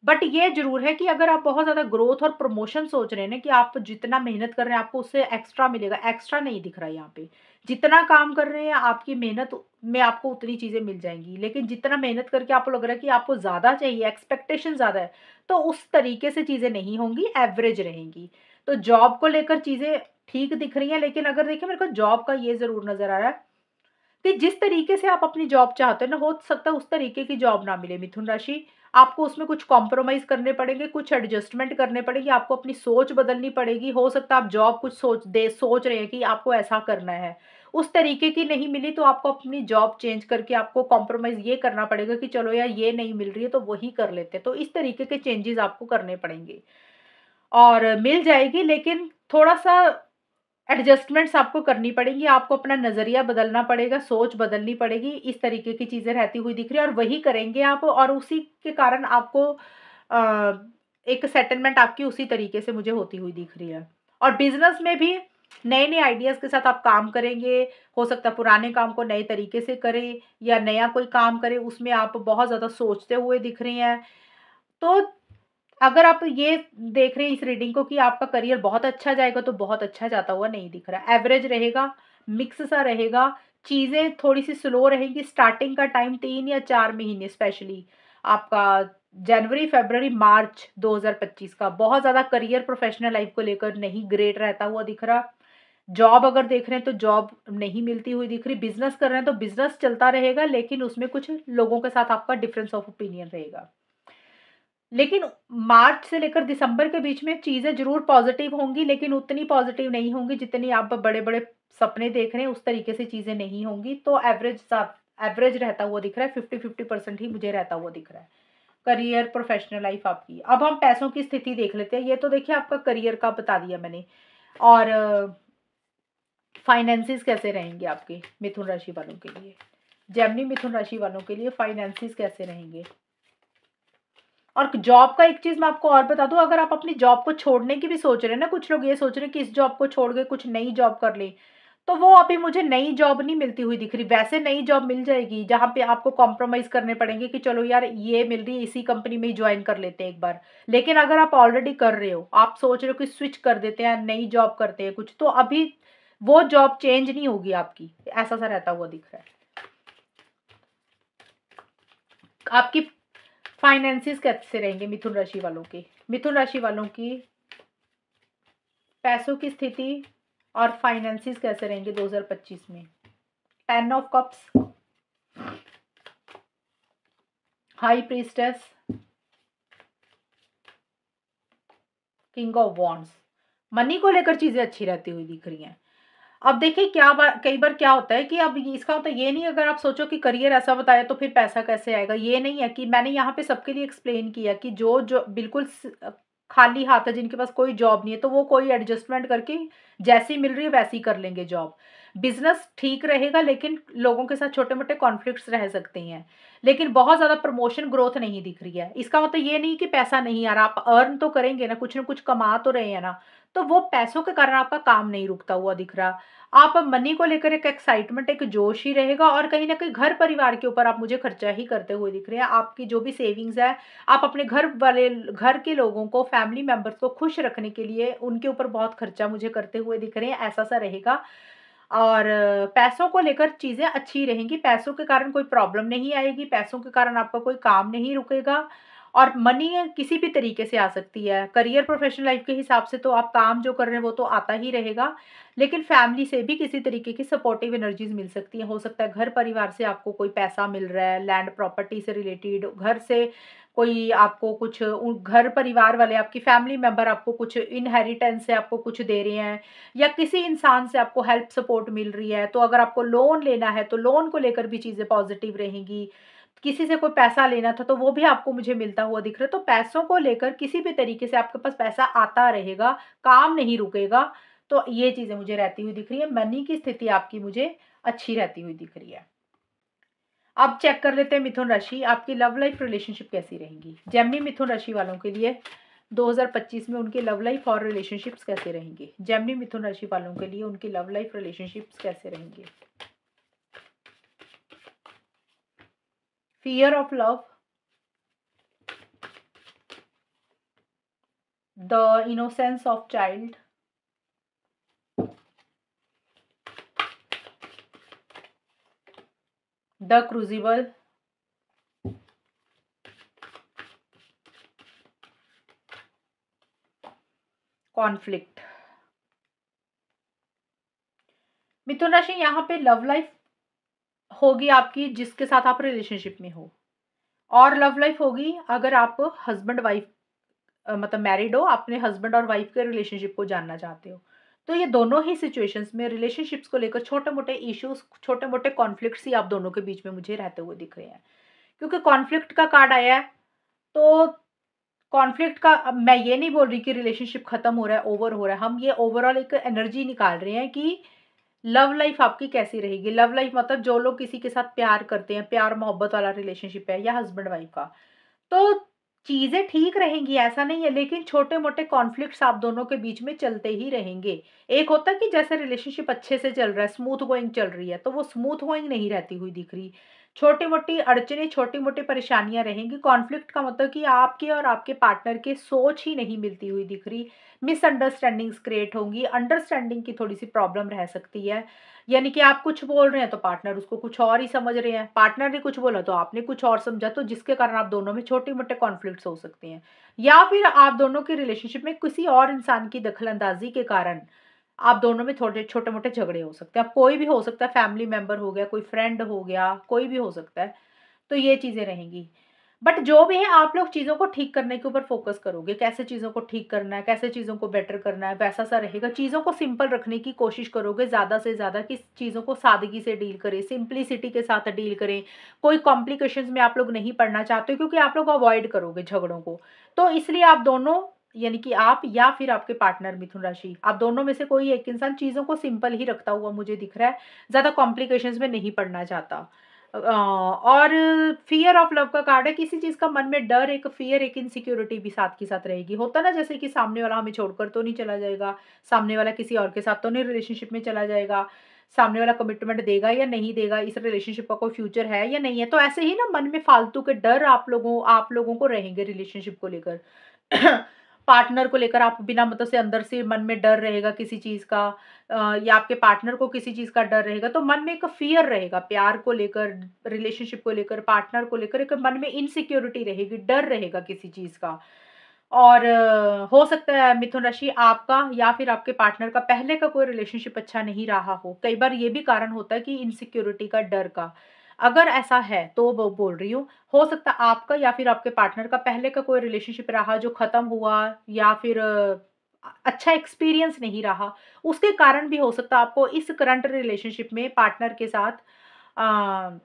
S1: बट ये ज़रूर है कि अगर आप बहुत ज़्यादा ग्रोथ और प्रमोशन सोच रहे हैं ना कि आप जितना मेहनत कर रहे हैं, आपको उससे एक्स्ट्रा मिलेगा, एक्स्ट्रा नहीं दिख रहा है यहाँ पे। जितना काम कर रहे हैं, आपकी मेहनत में आपको उतनी चीज़ें मिल जाएँगी, लेकिन जितना मेहनत करके आपको लग रहा है कि आपको ज़्यादा चाहिए, एक्सपेक्टेशन ज़्यादा है, तो उस तरीके से चीज़ें नहीं होंगी, एवरेज रहेंगी। तो जॉब को लेकर चीज़ें ठीक दिख रही हैं, लेकिन अगर देखिए मेरे को जॉब का ये ज़रूर नज़र आ रहा है कि जिस तरीके से आप अपनी जॉब चाहते हो ना, हो सकता है उस तरीके की जॉब ना मिले मिथुन राशि। आपको उसमें कुछ कॉम्प्रोमाइज़ करने पड़ेंगे, कुछ एडजस्टमेंट करने पड़ेंगे, आपको अपनी सोच बदलनी पड़ेगी। हो सकता है आप जॉब कुछ सोच रहे हैं कि आपको ऐसा करना है, उस तरीके की नहीं मिली तो आपको अपनी जॉब चेंज करके आपको कॉम्प्रोमाइज़ ये करना पड़ेगा कि चलो यार ये नहीं मिल रही है तो वही कर लेते हैं। तो इस तरीके के चेंजेज़ आपको करने पड़ेंगे और मिल जाएगी, लेकिन थोड़ा-सा एडजस्टमेंट्स आपको करनी पड़ेंगी, आपको अपना नज़रिया बदलना पड़ेगा, सोच बदलनी पड़ेगी, इस तरीके की चीज़ें रहती हुई दिख रही है और वही करेंगे आप और उसी के कारण आपको एक सेटलमेंट आपकी उसी तरीके से मुझे होती हुई दिख रही है। और बिज़नेस में भी नए नए आइडियाज़ के साथ आप काम करेंगे। हो सकता है पुराने काम को नए तरीके से करें या नया कोई काम करें, उसमें आप बहुत ज़्यादा सोचते हुए दिख रही हैं। तो अगर आप ये देख रहे हैं इस रीडिंग को कि आपका करियर बहुत अच्छा जाएगा, तो बहुत अच्छा जाता हुआ नहीं दिख रहा है। एवरेज रहेगा, मिक्स सा रहेगा, चीज़ें थोड़ी-सी स्लो रहेंगी। स्टार्टिंग का टाइम 3 या 4 महीने स्पेशली आपका जनवरी, फ़रवरी, मार्च 2025 का बहुत ज़्यादा करियर प्रोफ़ेशनल लाइफ़ को लेकर नहीं ग्रेट रहता हुआ दिख रहा। जॉब अगर देख रहे हैं तो जॉब नहीं मिलती हुई दिख रही। बिज़नेस कर रहे हैं तो बिज़नेस चलता रहेगा, लेकिन उसमें कुछ लोगों के साथ आपका डिफरेंस ऑफ ओपिनियन रहेगा। लेकिन मार्च से लेकर दिसंबर के बीच में चीज़ें ज़रूर पॉज़िटिव होंगी, लेकिन उतनी पॉज़िटिव नहीं होंगी जितनी आप बड़े-बड़े सपने देख रहे हैं, उस तरीके से चीज़ें नहीं होंगी। तो एवरेज रहता हुआ दिख रहा है, 50-50% ही मुझे रहता हुआ दिख रहा है। करियर, प्रोफ़ेशनल लाइफ़ आपकी। अब हम पैसों की स्थिति देख लेते हैं। ये तो देखिए आपका करियर का बता दिया मैंने। और फाइनेंसेस कैसे रहेंगे आपके मिथुन राशि वालों के लिए? जेमिनी मिथुन राशि वालों के लिए फाइनेंसेस कैसे रहेंगे? और जॉब का एक चीज़ मैं आपको और बता दूँ, अगर आप अपनी जॉब को छोड़ने की भी सोच रहे हैं ना, कुछ लोग ये सोच रहे हैं कि इस जॉब को छोड़ के कुछ नई जॉब कर लें, तो वो अभी मुझे नई जॉब नहीं मिलती हुई दिख रही। वैसे नई जॉब मिल जाएगी, जहाँ पे आपको कॉम्प्रोमाइज़ करने पड़ेंगे कि चलो यार ये मिल रही है, इसी कंपनी में ही जॉइन कर लेते हैं एक बार। लेकिन अगर आप ऑलरेडी कर रहे हो, आप सोच रहे हो कि स्विच कर देते हैं, नई जॉब करते हैं कुछ, तो अभी वो जॉब चेंज नहीं होगी आपकी, ऐसा-सा रहता हुआ दिख रहा है। आपकी फाइनेंसेस कैसे रहेंगे मिथुन राशि वालों के? मिथुन राशि वालों की पैसों की स्थिति और फाइनेंसेस कैसे रहेंगे 2025 में? 10 of cups, high priestess, king of wands. Money को लेकर चीज़ें अच्छी रहती हुई दिख रही हैं। अब देखिए क्या बार कई बार क्या होता है कि अब इसका मतलब ये नहीं है, अगर आप सोचो कि करियर ऐसा बताया तो फिर पैसा कैसे आएगा, ये नहीं है। कि मैंने यहाँ पे सबके लिए एक्सप्लेन किया कि जो बिल्कुल खाली हाथ है, जिनके पास कोई जॉब नहीं है, तो वो कोई एडजस्टमेंट करके जैसी मिल रही है वैसी कर लेंगे जॉब। बिजनेस ठीक रहेगा, लेकिन लोगों के साथ छोटे मोटे कॉन्फ्लिक्ट्स रह सकते हैं। लेकिन बहुत ज़्यादा प्रमोशन ग्रोथ नहीं दिख रही है। इसका मतलब ये नहीं कि पैसा नहीं आ रहा, आप अर्न तो करेंगे ना कुछ कमा तो रहे हैं ना। तो वो पैसों के कारण आपका काम नहीं रुकता हुआ दिख रहा। आप मनी को लेकर एक एक्साइटमेंट, एक जोश ही रहेगा, और कहीं न कहीं घर-परिवार के ऊपर आप मुझे खर्चा ही करते हुए दिख रहे हैं। आपकी जो भी सेविंग्स है, आप अपने घर के लोगों को, फैमिली मेंबर्स को खुश रखने के लिए उनके ऊपर बहुत खर्चा मुझे करते हुए दिख रहे हैं, ऐसा-सा रहेगा। और पैसों को लेकर चीज़ें अच्छी रहेंगी, पैसों के कारण कोई प्रॉब्लम नहीं आएगी, पैसों के कारण आपका कोई काम नहीं रुकेगा, और मनी किसी भी तरीके से आ सकती है। करियर प्रोफ़ेशनल लाइफ़ के हिसाब से तो आप काम जो कर रहे हैं वो तो आता ही रहेगा, लेकिन फैमिली से भी किसी तरीके की सपोर्टिव एनर्जीज़ मिल सकती हैं। हो सकता है घर-परिवार से आपको कोई पैसा मिल रहा है, लैंड प्रॉपर्टी से रिलेटेड, घर से कोई आपको कुछ घर परिवार वाले, आपकी फैमिली मेंबर आपको कुछ इनहेरिटेंस से आपको कुछ दे रहे हैं, या किसी इंसान से आपको हेल्प सपोर्ट मिल रही है। तो अगर आपको लोन लेना है, तो लोन को लेकर भी चीज़ें पॉज़िटिव रहेंगी। किसी से कोई पैसा लेना था, तो वो भी आपको मुझे मिलता हुआ दिख रहा है। तो पैसों को लेकर किसी भी तरीके से आपके पास पैसा आता रहेगा, काम नहीं रुकेगा। तो ये चीज़ें मुझे रहती हुई दिख रही है। मनी की स्थिति आपकी मुझे अच्छी रहती हुई दिख रही है। अब चेक कर लेते हैं मिथुन राशि, आपकी लव लाइफ रिलेशनशिप कैसी रहेंगी? जेमिनी मिथुन राशि वालों के लिए 2025 में उनकी लव लाइफ और रिलेशनशिप्स कैसे रहेंगे? जेमिनी मिथुन राशि वालों के लिए उनकी लव लाइफ रिलेशनशिप्स कैसे रहेंगे? Fear of love, the innocence of child, the crucible, conflict. मिथुन राशि, यहाँ पे लव लाइफ होगी आपकी जिसके साथ आप रिलेशनशिप में हो, और लव लाइफ होगी अगर आप हस्बैंड वाइफ मतलब मैरिड हो, अपने हस्बैंड और वाइफ के रिलेशनशिप को जानना चाहते हो। तो ये दोनों ही सिचुएशंस में रिलेशनशिप्स को लेकर छोटे-मोटे इश्यूज़, छोटे-मोटे कॉन्फ्लिक्ट्स ही आप दोनों के बीच में मुझे रहते हुए दिख रहे हैं। क्योंकि कॉन्फ्लिक्ट का कार्ड आया है, तो कॉन्फ्लिक्ट का, अब मैं ये नहीं बोल रही कि रिलेशनशिप खत्म हो रहा है, ओवर हो रहा है। हम ये ओवरऑल एक एनर्जी निकाल रहे हैं कि लव लाइफ आपकी कैसी रहेगी। लव लाइफ मतलब जो लोग किसी के साथ प्यार करते हैं, प्यार मोहब्बत वाला रिलेशनशिप है, या हस्बैंड वाइफ का। तो चीज़ें ठीक रहेंगी ऐसा नहीं है, लेकिन छोटे-मोटे कॉन्फ्लिक्ट्स आप दोनों के बीच में चलते ही रहेंगे। एक होता है कि जैसे रिलेशनशिप अच्छे से चल रहा है, स्मूथ गोइंग चल रही है, तो वो स्मूथ गोइंग नहीं रहती हुई दिख रही। छोटी-मोटी अड़चनें, छोटी-मोटी परेशानियाँ रहेंगी। कॉन्फ्लिक्ट का मतलब कि आपके और आपके पार्टनर की सोच ही नहीं मिलती हुई दिख रही। मिसअंडरस्टैंडिंग्स क्रिएट होंगी, अंडरस्टैंडिंग की थोड़ी-सी प्रॉब्लम रह सकती है। यानी कि आप कुछ बोल रहे हैं तो पार्टनर उसको कुछ और ही समझ रहे हैं, पार्टनर ने कुछ बोला तो आपने कुछ और समझा, तो जिसके कारण आप दोनों में छोटे-मोटे कॉन्फ्लिक्ट्स हो सकते हैं। या फिर आप दोनों की रिलेशनशिप में किसी और इंसान की दखल-अंदाज़ी के कारण आप दोनों में थोड़े छोटे-मोटे झगड़े हो सकते हैं। अब कोई भी हो सकता है, फैमिली मेंबर हो गया, कोई फ्रेंड हो गया, कोई भी हो सकता है। तो ये चीज़ें रहेंगी। बट जो भी है आप लोग चीज़ों को ठीक करने के ऊपर फ़ोकस करोगे, कैसे चीज़ों को ठीक करना है, कैसे चीज़ों को बेटर करना है, वैसा-सा रहेगा। चीज़ों को सिंपल रखने की कोशिश करोगे ज़्यादा से ज़्यादा कि चीज़ों को सादगी से डील करें, सिंप्लिसिटी के साथ डील करें। कोई कॉम्प्लिकेशंस में आप लोग नहीं पड़ना चाहते हो, क्योंकि आप लोग अवॉइड करोगे झगड़ों को। तो इसलिए आप दोनों, यानी कि आप या फिर आपके पार्टनर मिथुन राशि, आप दोनों में से कोई एक इंसान चीज़ों को सिंपल ही रखता हुआ मुझे दिख रहा है, ज़्यादा कॉम्प्लिकेशंस में नहीं पड़ना चाहता। और फ़ियर ऑफ लव का कार्ड है, किसी चीज़ का मन में डर, एक फ़ियर, एक इनसिक्योरिटी भी साथ के साथ रहेगी। होता है ना, जैसे कि सामने वाला हमें छोड़कर तो नहीं चला जाएगा, सामने वाला किसी और के साथ तो नहीं रिलेशनशिप में चला जाएगा, सामने वाला कमिटमेंट देगा या नहीं देगा, इस रिलेशनशिप का कोई फ्यूचर है या नहीं है। तो ऐसे ही ना मन में फालतू के डर आप लोगों को रहेंगे रिलेशनशिप को लेकर। पार्टनर को लेकर आप बिना मतलब से अंदर से मन में डर रहेगा किसी चीज़ का, या आपके पार्टनर को किसी चीज़ का डर रहेगा, तो मन में एक फ़ियर रहेगा प्यार को लेकर, रिलेशनशिप को लेकर, पार्टनर को लेकर एक मन में इनसिक्योरिटी रहेगी, डर रहेगा किसी चीज़ का। और हो सकता है मिथुन राशि आपका या फिर आपके पार्टनर का पहले का कोई रिलेशनशिप अच्छा नहीं रहा हो। कई बार ये भी कारण होता है कि इनसिक्योरिटी का, डर का। अगर ऐसा है तो वो बोल रही हूँ, हो सकता है आपका या फिर आपके पार्टनर का पहले का कोई रिलेशनशिप रहा जो खत्म हुआ, या फिर अच्छा एक्सपीरियंस नहीं रहा। उसके कारण भी हो सकता है आपको इस करंट रिलेशनशिप में पार्टनर के साथ अ,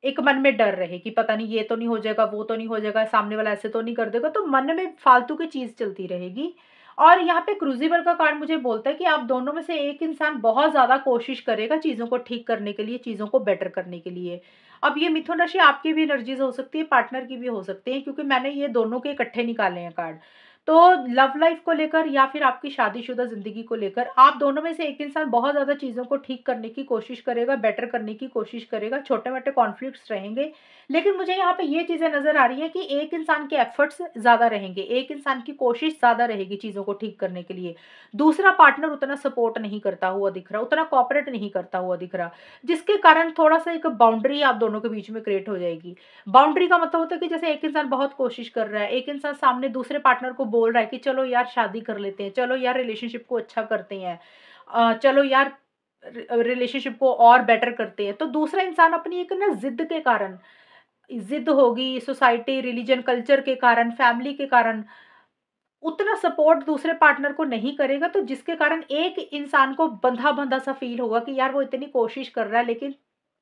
S1: एक मन में डर रहे कि पता नहीं ये तो नहीं हो जाएगा, वो तो नहीं हो जाएगा, सामने वाला ऐसे तो नहीं कर देगा, तो मन में फालतू की चीज़ चलती रहेगी। और यहाँ पे क्रूसिबल का कार्ड मुझे बोलता है कि आप दोनों में से एक इंसान बहुत ज़्यादा कोशिश करेगा चीज़ों को ठीक करने के लिए, चीज़ों को बेटर करने के लिए। अब ये मिथुन राशि आपकी भी एनर्जीज़ हो सकती है, पार्टनर की भी हो सकती है, क्योंकि मैंने ये दोनों के इकट्ठे निकाले हैं कार्ड। तो लव लाइफ को लेकर या फिर आपकी शादीशुदा ज़िंदगी को लेकर आप दोनों में से एक इंसान बहुत ज़्यादा चीज़ों को ठीक करने की कोशिश करेगा, बेटर करने की कोशिश करेगा, छोटे-मोटे कॉन्फ्लिक्ट्स रहेंगे। लेकिन मुझे यहाँ पे ये चीज़ें नज़र आ रही हैं कि एक इंसान के एफर्ट्स ज़्यादा रहेंगे, एक इंसान की कोशिश ज़्यादा रहेगी चीज़ों को ठीक करने के लिए। दूसरा पार्टनर उतना सपोर्ट नहीं करता हुआ दिख रहा, उतना कोऑपरेट नहीं करता हुआ दिख रहा, जिसके कारण थोड़ा-सा एक बाउंड्री आप दोनों के बीच में क्रिएट हो जाएगी। बाउंड्री का मतलब होता है कि जैसे एक इंसान बहुत कोशिश कर रहा है, एक इंसान सामने दूसरे पार्टनर को बोल रहा है कि चलो यार शादी कर लेते हैं, चलो यार रिलेशनशिप को अच्छा करते हैं, चलो यार रिलेशनशिप को और बेटर करते हैं। तो दूसरा इंसान अपनी एक ना ज़िद के कारण, ज़िद होगी, सोसाइटी, रिलीजन, कल्चर के कारण, फैमिली के कारण उतना सपोर्ट दूसरे पार्टनर को नहीं करेगा, तो जिसके कारण एक इंसान को बंधा-बंधा सा फ़ील होगा कि यार वो इतनी कोशिश कर रहा है, लेकिन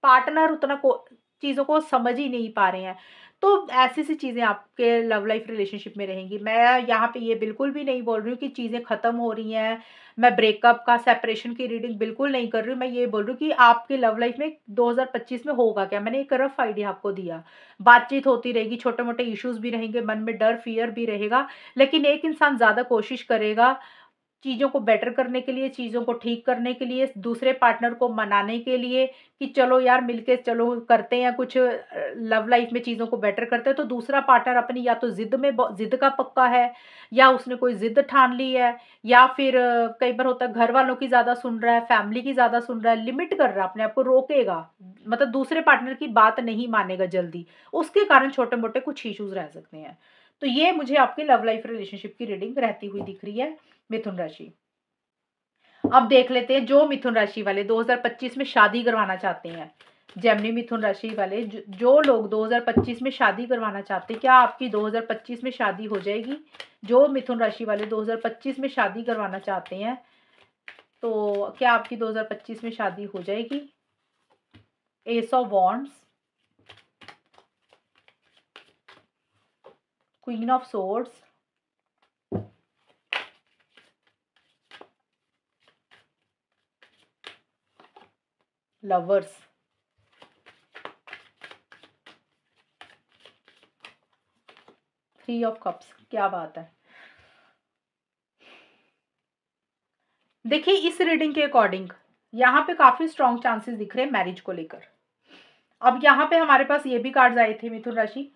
S1: पार्टनर उतना को चीज़ों को समझ ही नहीं पा रहे हैं। तो ऐसी-सी चीज़ें आपके लव लाइफ़ रिलेशनशिप में रहेंगी। मैं यहाँ पे ये बिल्कुल भी नहीं बोल रही हूँ कि चीज़ें ख़त्म हो रही हैं, मैं ब्रेकअप का, सेपरेशन की रीडिंग बिल्कुल नहीं कर रही हूँ। मैं ये बोल रही हूँ कि आपके लव लाइफ़ में 2025 में होगा क्या? मैंने एक रफ़ आइडिया आपको दिया। बातचीत होती रहेगी, छोटे-मोटे इश्यूज़ भी रहेंगे, मन में डर, फ़ियर भी रहेगा, लेकिन एक इंसान ज़्यादा कोशिश करेगा चीज़ों को बेटर करने के लिए, चीज़ों को ठीक करने के लिए, दूसरे पार्टनर को मनाने के लिए कि चलो यार मिलके चलो करते हैं कुछ, लव लाइफ में चीज़ों को बेटर करते हैं। तो दूसरा पार्टनर अपनी या तो ज़िद का पक्का है, या उसने कोई ज़िद ठान ली है, या फिर कई बार होता है घर वालों की ज़्यादा सुन रहा है, फैमिली की ज़्यादा सुन रहा है, लिमिट कर रहा है, अपने आप को रोकेगा। मतलब दूसरे पार्टनर की बात नहीं मानेगा जल्दी। उसके कारण छोटे-मोटे कुछ इश्यूज़ रह सकते हैं। तो ये मुझे आपके लव लाइफ रिलेशनशिप की रीडिंग रहती हुई दिख रही है, मिथुन राशि। अब देख लेते हैं जो मिथुन राशि वाले 2025 में शादी करवाना चाहते हैं। जेमिनी मिथुन राशि वाले जो लोग 2025 में शादी करवाना चाहते हैं, क्या आपकी 2025 में शादी हो जाएगी? जो मिथुन राशि वाले 2025 में शादी करवाना चाहते हैं, तो क्या आपकी 2025 में शादी हो जाएगी? S of wands, queen of swords, lovers, 3 of cups, क्या बात है। देखिए इस रीडिंग के अकॉर्डिंग यहाँ पे काफ़ी स्ट्रॉन्ग चांसेस दिख रहे हैं मैरिज को लेकर। अब यहाँ पे हमारे पास ये भी कार्ड्स आए थे, मिथुन राशि,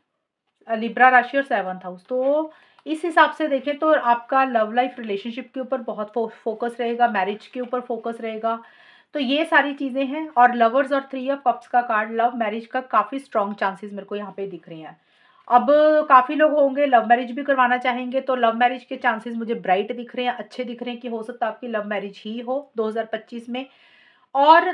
S1: लिब्रा राशि और 7th हाउस। तो इस हिसाब से देखें तो आपका लव लाइफ रिलेशनशिप के ऊपर बहुत फोकस रहेगा, मैरिज के ऊपर फोकस रहेगा। तो ये सारी चीज़ें हैं। और लवर्स और 3 ऑफ कप्स का कार्ड लव मैरिज का काफ़ी स्ट्रॉन्ग चांसेस मेरे को यहाँ पे दिख रहे हैं। अब काफ़ी लोग होंगे लव मैरिज भी करवाना चाहेंगे, तो लव मैरिज के चांसेस मुझे ब्राइट दिख रहे हैं, अच्छे दिख रहे हैं कि हो सकता है आपकी लव मैरिज ही हो 2025 में। और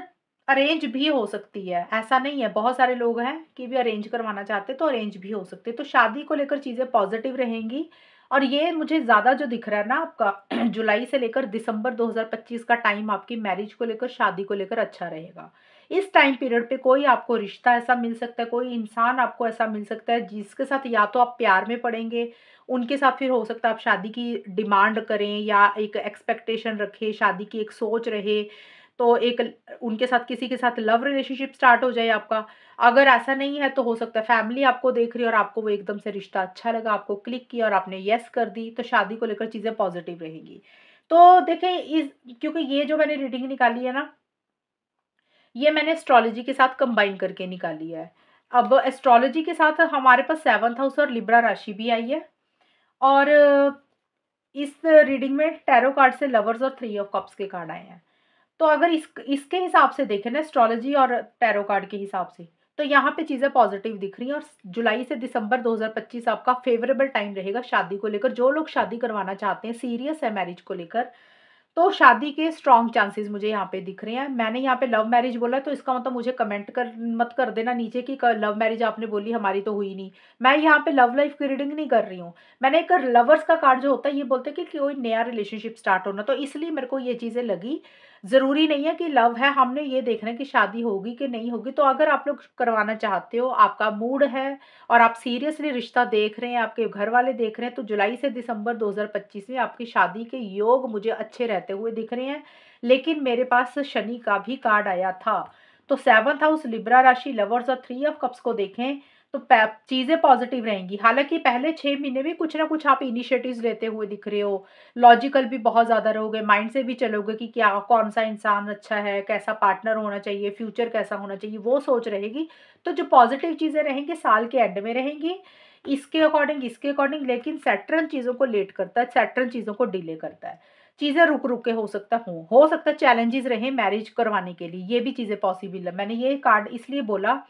S1: अरेंज भी हो सकती है, ऐसा नहीं है, बहुत सारे लोग हैं कि भी अरेंज करवाना चाहते हैं, तो अरेंज भी हो सकते हैं। तो शादी को लेकर चीज़ें पॉजिटिव रहेंगी। और ये मुझे ज़्यादा जो दिख रहा है ना आपका जुलाई से लेकर दिसंबर 2025 का टाइम आपकी मैरिज को लेकर, शादी को लेकर अच्छा रहेगा। इस टाइम पीरियड पे कोई आपको रिश्ता ऐसा मिल सकता है, कोई इंसान आपको ऐसा मिल सकता है जिसके साथ या तो आप प्यार में पड़ेंगे, उनके साथ फिर हो सकता है आप शादी की डिमांड करें या एक एक्सपेक्टेशन रखें, शादी की एक सोच रहे। तो एक उनके साथ किसी के साथ लव रिलेशनशिप स्टार्ट हो जाए आपका। अगर ऐसा नहीं है तो हो सकता है फैमिली आपको देख रही है और आपको वो एकदम से रिश्ता अच्छा लगा, आपको क्लिक किया और आपने येस कर दी, तो शादी को लेकर चीज़ें पॉजिटिव रहेंगी। तो देखें इस, क्योंकि ये जो मैंने रीडिंग निकाली है ना, ये मैंने एस्ट्रोलॉजी के साथ कंबाइन करके निकाली है। अब एस्ट्रोलॉजी के साथ हमारे पास 7th हाउस और लिब्रा राशि भी आई है। और इस रीडिंग में टैरो कार्ड से लवर्स और 3 ऑफ कप्स के कार्ड आए हैं। तो अगर इसके हिसाब से देखें ना, एस्ट्रोलॉजी और टैरो कार्ड के हिसाब से, तो यहाँ पे चीज़ें पॉजिटिव दिख रही हैं। और जुलाई से दिसंबर 2025 आपका फेवरेबल टाइम रहेगा शादी को लेकर। जो लोग शादी करवाना चाहते हैं, सीरियस है मैरिज को लेकर, तो शादी के स्ट्रॉन्ग चांसेस मुझे यहाँ पे दिख रहे हैं। मैंने यहाँ पे लव मैरिज बोला, तो इसका मतलब मुझे कमेंट कर मत कर देना नीचे कि लव मैरिज आपने बोली, हमारी तो हुई नहीं। मैं यहाँ पे लव लाइफ की रीडिंग नहीं कर रही हूँ। मैंने एक लवर्स का कार्ड जो होता है, ये बोलते हैं कि कोई नया रिलेशनशिप स्टार्ट होना, तो इसलिए मेरे को ये चीज़ें लगी। ज़रूरी नहीं है कि लव है, हमने ये देखना है कि शादी होगी कि नहीं होगी। तो अगर आप लोग करवाना चाहते हो, आपका मूड है और आप सीरियसली रिश्ता देख रहे हैं, आपके घर वाले देख रहे हैं, तो जुलाई से दिसंबर 2025 में आपकी शादी के योग मुझे अच्छे रहते हुए दिख रहे हैं। लेकिन मेरे पास शनि का भी कार्ड आया था। तो 7th हाउस, लिब्रा राशि, लवर्स और 3 ऑफ कप्स को देखें तो चीज़ें पॉजिटिव रहेंगी। हालांकि पहले 6 महीने में कुछ ना कुछ आप इनिशिएटिव्स लेते हुए दिख रहे हो, लॉजिकल भी बहुत ज़्यादा रहोगे, माइंड से भी चलोगे कि क्या कौन सा इंसान अच्छा है, कैसा पार्टनर होना चाहिए, फ्यूचर कैसा होना चाहिए, वो सोच रहेगी। तो जो पॉजिटिव चीज़ें रहेंगी साल के एंड में रहेंगी, इसके अकॉर्डिंग। लेकिन सैटर्न चीज़ों को लेट करता है, सैटर्न चीज़ों को डिले करता है। चीज़ें रुक रुक के हो सकता है चैलेंजेस रहे मैरिज करवाने के लिए, ये भी चीज़ें पॉसिबल है। मैंने ये कार्ड इसलिए बोला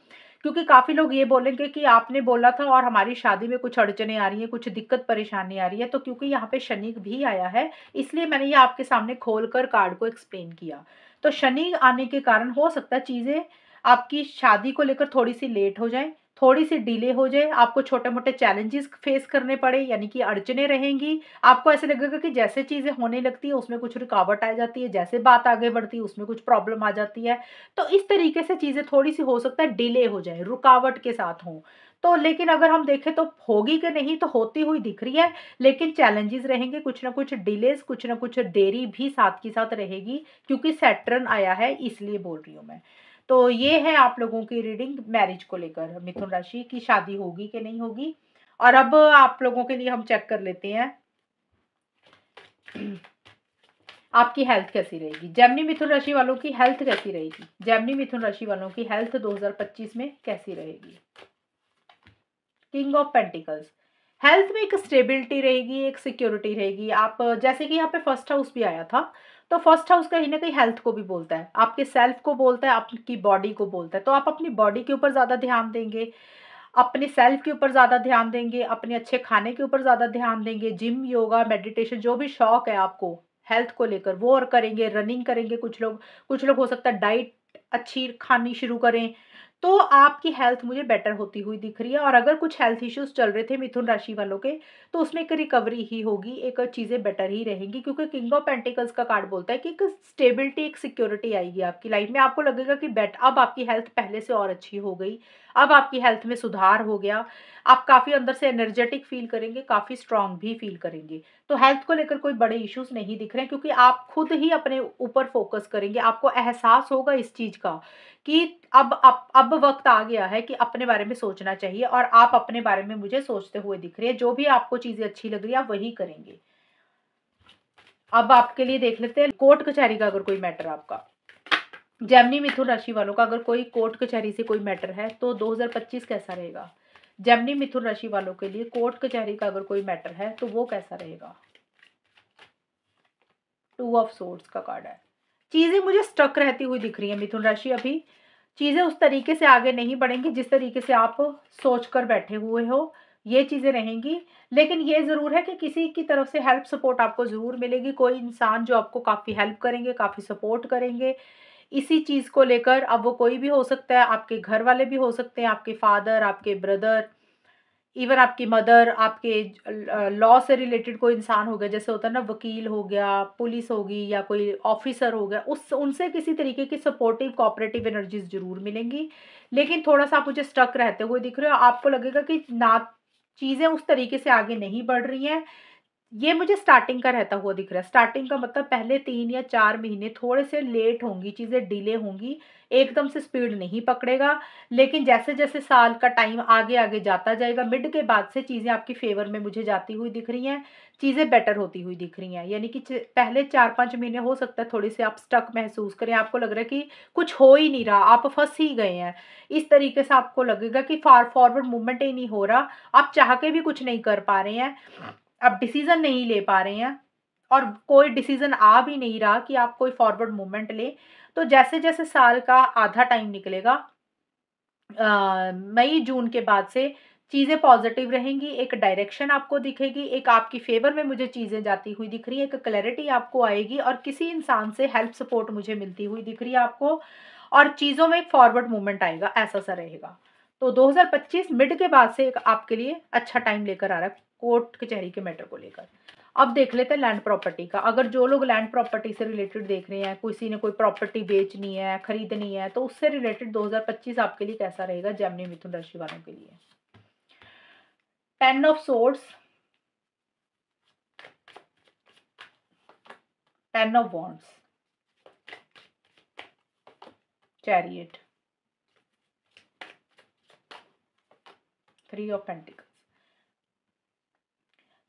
S1: क्योंकि काफ़ी लोग ये बोलेंगे कि आपने बोला था और हमारी शादी में कुछ अड़चनें आ रही हैं, कुछ दिक्कत परेशानी आ रही है। तो क्योंकि यहाँ पे शनि भी आया है, इसलिए मैंने ये आपके सामने खोलकर कार्ड को एक्सप्लेन किया। तो शनि आने के कारण हो सकता है चीज़ें आपकी शादी को लेकर थोड़ी-सी लेट हो जाएँ, थोड़ी-सी डिले हो जाए, आपको छोटे-मोटे चैलेंजेस फेस करने पड़े, यानी कि अड़चनें रहेंगी। आपको ऐसे लगेगा कि जैसे चीज़ें होने लगती है उसमें कुछ रुकावट आ जाती है, जैसे बात आगे बढ़ती है उसमें कुछ प्रॉब्लम आ जाती है। तो इस तरीके से चीज़ें थोड़ी-सी हो सकता है डिले हो जाएँ, रुकावट के साथ हों। तो लेकिन अगर हम देखें तो होगी कि नहीं, तो होती हुई दिख रही है, लेकिन चैलेंजेस रहेंगे, कुछ ना कुछ डिलेज़, कुछ ना कुछ देरी भी साथ के साथ रहेगी, क्योंकि सैटर्न आया है इसलिए बोल रही हूँ मैं। तो ये है आप लोगों की रीडिंग मैरिज को लेकर, मिथुन राशि की शादी होगी कि नहीं होगी। और अब आप लोगों के लिए हम चेक कर लेते हैं आपकी हेल्थ कैसी रहेगी। जेमिनी मिथुन राशि वालों की हेल्थ कैसी रहेगी, जेमिनी मिथुन राशि वालों की हेल्थ 2025 में कैसी रहेगी। किंग ऑफ पेंटिकल्स, हेल्थ में एक स्टेबिलिटी रहेगी, एक सिक्योरिटी रहेगी। आप जैसे कि यहाँ पे फर्स्ट हाउस भी आया था, तो फर्स्ट हाउस कहीं ना कहीं हेल्थ को भी बोलता है, आपके सेल्फ को बोलता है, आपकी बॉडी को बोलता है। तो आप अपनी बॉडी के ऊपर ज़्यादा ध्यान देंगे, अपने सेल्फ के ऊपर ज़्यादा ध्यान देंगे, अपने अच्छे खाने के ऊपर ज़्यादा ध्यान देंगे, जिम, योगा, मेडिटेशन, जो भी शौक है आपको हेल्थ को लेकर वो और करेंगे, रनिंग करेंगे। कुछ लोग हो सकता है डाइट अच्छी खानी शुरू करें। तो आपकी हेल्थ मुझे बेटर होती हुई दिख रही है। और अगर कुछ हेल्थ इश्यूज चल रहे थे मिथुन राशि वालों के, तो उसमें एक रिकवरी ही होगी, एक चीज़ें बेटर ही रहेंगी, क्योंकि किंग ऑफ पेंटिकल्स का कार्ड बोलता है कि एक स्टेबिलिटी, एक सिक्योरिटी आएगी आपकी लाइफ में। आपको लगेगा कि बेट अब आपकी हेल्थ पहले से और अच्छी हो गई, अब आपकी हेल्थ में सुधार हो गया, आप काफ़ी अंदर से एनर्जेटिक फ़ील करेंगे, काफ़ी स्ट्रॉन्ग भी फ़ील करेंगे। तो हेल्थ को लेकर कोई बड़े इश्यूज़ नहीं दिख रहे हैं, क्योंकि आप खुद ही अपने ऊपर फ़ोकस करेंगे। आपको एहसास होगा इस चीज़ का कि अब वक़्त आ गया है कि अपने बारे में सोचना चाहिए, और आप अपने बारे में मुझे सोचते हुए दिख रहे हैं। जो भी आपको चीज़ें अच्छी लग रही है, आप वही करेंगे। अब आपके लिए देख लेते हैं कोर्ट कचहरी का अगर कोई मैटर आपका, जेमिनी मिथुन राशि वालों का अगर कोई कोर्ट कचहरी से कोई मैटर है तो 2025 कैसा रहेगा। जेमिनी मिथुन राशि वालों के लिए कोर्ट कचहरी का अगर कोई मैटर है तो वो कैसा रहेगा। 2 ऑफ सोर्ड्स का कार्ड है। चीज़ें मुझे स्टक रहती हुई दिख रही है मिथुन राशि। अभी चीज़ें उस तरीके से आगे नहीं बढ़ेंगी जिस तरीके से आप सोच कर बैठे हुए हो, ये चीज़ें रहेंगी। लेकिन ये ज़रूर है कि किसी की तरफ से हेल्प सपोर्ट आपको ज़रूर मिलेगी। कोई इंसान जो आपको काफ़ी हेल्प करेंगे, काफ़ी सपोर्ट करेंगे इसी चीज़ को लेकर। अब वो कोई भी हो सकता है, आपके घर वाले भी हो सकते हैं, आपके फादर, आपके ब्रदर, इवन आपकी मदर, आपके लॉ से रिलेटेड कोई इंसान हो गया, जैसे होता है ना वकील हो गया, पुलिस होगी या कोई ऑफिसर हो गया, उस उनसे किसी तरीके की सपोर्टिव कोऑपरेटिव एनर्जीज ज़रूर मिलेंगी। लेकिन थोड़ा-सा आप मुझे स्टक रहते हुए दिख रहे हो, आपको लगेगा कि ना चीज़ें उस तरीके से आगे नहीं बढ़ रही हैं। ये मुझे स्टार्टिंग का रहता हुआ दिख रहा है। स्टार्टिंग का मतलब पहले 3 या 4 महीने थोड़े से लेट होंगी, चीज़ें डिले होंगी, एकदम से स्पीड नहीं पकड़ेगा। लेकिन जैसे-जैसे साल का टाइम आगे-आगे जाता जाएगा, मिड के बाद से चीज़ें आपकी फ़ेवर में मुझे जाती हुई दिख रही हैं, चीज़ें बेटर होती हुई दिख रही हैं। यानी कि च पहले 4-5 महीने हो सकता है थोड़े-से आप स्टक महसूस करें, आपको लग रहा है कि कुछ हो ही नहीं रहा, आप फँस ही गए हैं। इस तरीके से आपको लगेगा कि फॉरवर्ड मूवमेंट ही नहीं हो रहा, आप चाह के भी कुछ नहीं कर पा रहे हैं। आप डिसीज़न नहीं ले पा रहे हैं, और कोई डिसीज़न आ भी नहीं रहा कि आप कोई फॉरवर्ड मूवमेंट लें। तो जैसे-जैसे साल का आधा टाइम निकलेगा, मई-जून के बाद से चीज़ें पॉज़िटिव रहेंगी, एक डायरेक्शन आपको दिखेगी, एक आपकी फ़ेवर में मुझे चीज़ें जाती हुई दिख रही हैं, एक क्लैरिटी आपको आएगी, और किसी इंसान से हेल्प सपोर्ट मुझे मिलती हुई दिख रही है आपको, और चीज़ों में एक फॉरवर्ड मूवमेंट आएगा, ऐसा-सा रहेगा। तो 2025 मिड के बाद से एक आपके लिए अच्छा टाइम लेकर आ रहा है कोर्ट कचहरी के मैटर को लेकर। अब देख लेते हैं लैंड प्रॉपर्टी का। अगर जो लोग लैंड प्रॉपर्टी से रिलेटेड देख रहे हैं, किसी ने कोई प्रॉपर्टी बेचनी है, खरीदनी है, तो उससे रिलेटेड 2025 आपके लिए कैसा रहेगा जेमिनी मिथुन राशि वालों के लिए। 10 of swords, 10 of wands, chariot, 3 of pentacles.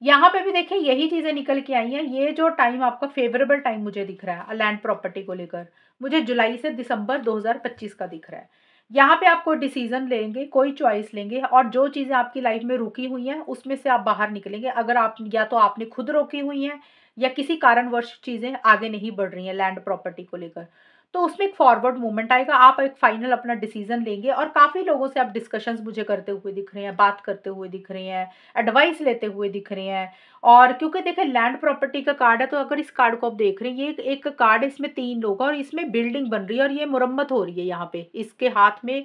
S1: यहाँ पे भी देखिए यही चीज़ें निकल के आई हैं। ये जो टाइम आपका फ़ेवरेबल टाइम मुझे दिख रहा है लैंड प्रॉपर्टी को लेकर, मुझे जुलाई से दिसंबर 2025 का दिख रहा है। यहाँ पे आप कोई डिसीज़न लेंगे, कोई चॉइस लेंगे, और जो चीज़ें आपकी लाइफ़ में रुकी हुई हैं, उसमें से आप बाहर निकलेंगे। अगर आप या तो आपने खुद रोकी हुई हैं, या किसी कारणवश चीज़ें आगे नहीं बढ़ रही हैं लैंड प्रॉपर्टी को लेकर, तो उसमें एक फॉरवर्ड मूवमेंट आएगा। आप एक फाइनल अपना डिसीज़न लेंगे, और काफ़ी लोगों से आप डिस्कशंस मुझे करते हुए दिख रहे हैं, बात करते हुए दिख रहे हैं, एडवाइस लेते हुए दिख रहे हैं। और क्योंकि देखिए लैंड प्रॉपर्टी का कार्ड है, तो अगर इस कार्ड को आप देख रहे हैं, ये एक कार्ड है, इसमें 3 लोग हैं, और इसमें बिल्डिंग बन रही है, और ये मुरम्मत हो रही है यहाँ पे। इसके हाथ में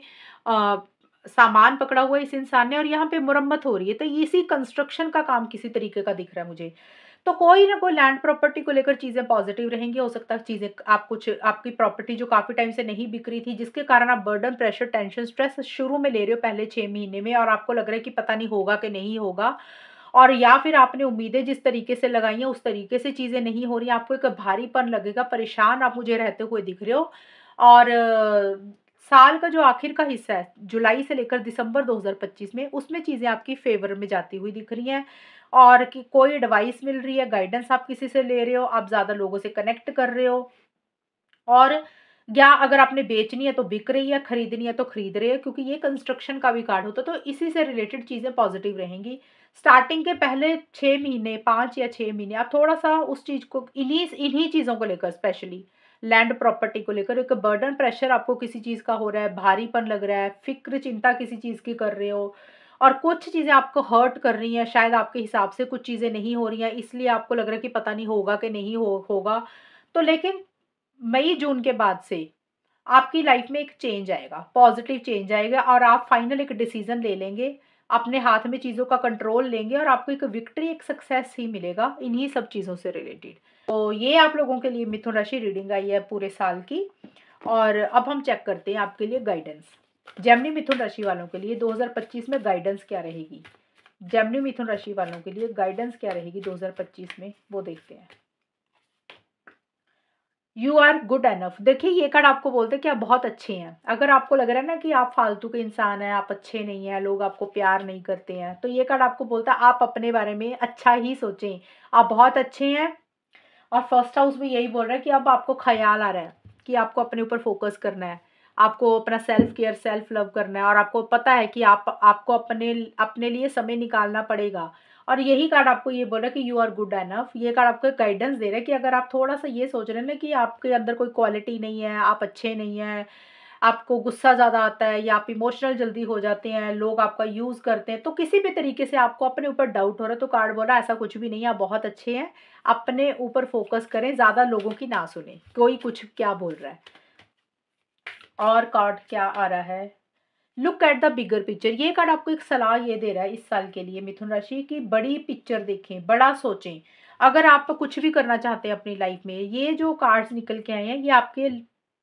S1: अ, सामान पकड़ा हुआ है इस इंसान ने, और यहाँ पे मुरम्मत हो रही है। तो इसी कंस्ट्रक्शन का काम किसी तरीके का दिख रहा है मुझे। तो कोई ना कोई लैंड प्रॉपर्टी को लेकर चीज़ें पॉजिटिव रहेंगी। हो सकता है चीज़ें आप कुछ आपकी प्रॉपर्टी जो काफ़ी टाइम से नहीं बिक रही थी, जिसके कारण आप बर्डन, प्रेशर, टेंशन, स्ट्रेस शुरू में ले रहे हो पहले 6 महीने में, और आपको लग रहा है कि पता नहीं होगा कि नहीं होगा, और या फिर आपने उम्मीदें जिस तरीके से लगाई हैं, उस तरीके से चीज़ें नहीं हो रही हैं, आपको एक भारीपन लगेगा, परेशान आप मुझे रहते हुए दिख रहे हो। और साल का जो आखिर का हिस्सा है, जुलाई से लेकर दिसंबर 2025 में, उसमें चीज़ें आपकी फ़ेवर में जाती हुई दिख रही हैं, और कि कोई एडवाइस मिल रही है, गाइडेंस आप किसी से ले रहे हो, आप ज़्यादा लोगों से कनेक्ट कर रहे हो, और या अगर आपने बेचनी है तो बिक रही है, खरीदनी है तो खरीद रहे हैं, क्योंकि ये कंस्ट्रक्शन का भी कार्ड होता है, तो इसी से रिलेटेड चीज़ें पॉजिटिव रहेंगी। स्टार्टिंग के पहले 6 महीने, 5 या 6 महीने आप थोड़ा-सा उस चीज़ को, इन्हीं इन्हीं चीज़ों को लेकर, स्पेशली लैंड प्रॉपर्टी को लेकर एक बर्डन, प्रेशर आपको किसी चीज़ का हो रहा है, भारीपन लग रहा है, फ़िक्र, चिंता किसी चीज़ की कर रहे हो, और कुछ चीज़ें आपको हर्ट कर रही हैं, शायद आपके हिसाब से कुछ चीज़ें नहीं हो रही हैं, इसलिए आपको लग रहा है कि पता नहीं होगा कि नहीं होगा। तो लेकिन मई-जून के बाद से आपकी लाइफ में एक चेंज आएगा, पॉजिटिव चेंज आएगा, और आप फाइनल एक डिसीजन ले लेंगे, अपने हाथ में चीज़ों का कंट्रोल लेंगे, और आपको एक विक्ट्री, एक सक्सेस ही मिलेगा इन्हीं सब चीज़ों से रिलेटेड। तो ये आप लोगों के लिए मिथुन राशि रीडिंग आई है पूरे साल की। और अब हम चेक करते हैं आपके लिए गाइडेंस। जेमिनी मिथुन राशि वालों के लिए 2025 में गाइडेंस क्या रहेगी? जेमिनी मिथुन राशि वालों के लिए गाइडेंस क्या रहेगी 2025 में, वो देखते हैं। You are good enough. देखिए ये कार्ड आपको बोलते हैं कि आप बहुत अच्छे हैं। अगर आपको लग रहा है ना कि आप फालतू के इंसान हैं, आप अच्छे नहीं हैं, लोग आपको प्यार नहीं करते हैं, तो ये कार्ड आपको बोलता है आप अपने बारे में अच्छा ही सोचें, आप बहुत अच्छे हैं। और फर्स्ट हाउस में यही बोल रहा है कि अब आपको ख्याल आ रहा है कि आपको अपने ऊपर फोकस करना है, आपको अपना सेल्फ केयर सेल्फ लव करना है, और आपको पता है कि आपको अपने अपने लिए समय निकालना पड़ेगा। और यही कार्ड आपको ये बोल रहा है कि यू आर गुड एनफ। ये कार्ड आपको गाइडेंस दे रहा है कि अगर आप थोड़ा सा ये सोच रहे हैं ना कि आपके अंदर कोई क्वालिटी नहीं है, आप अच्छे नहीं हैं, आपको गुस्सा ज़्यादा आता है या आप इमोशनल जल्दी हो जाते हैं, लोग आपका यूज़ करते हैं, तो किसी भी तरीके से आपको अपने ऊपर डाउट हो रहा है, तो कार्ड बोल रहा है ऐसा कुछ भी नहीं है, आप बहुत अच्छे हैं। अपने ऊपर फोकस करें, ज़्यादा लोगों की ना सुने, कोई कुछ क्या बोल रहा है। और कार्ड क्या आ रहा है? Look at the bigger picture. ये कार्ड आपको एक सलाह ये दे रहा है इस साल के लिए मिथुन राशि की, बड़ी पिक्चर देखें, बड़ा सोचें। अगर आप कुछ भी करना चाहते हैं अपनी लाइफ में, ये जो कार्ड्स निकल के आए हैं ये आपके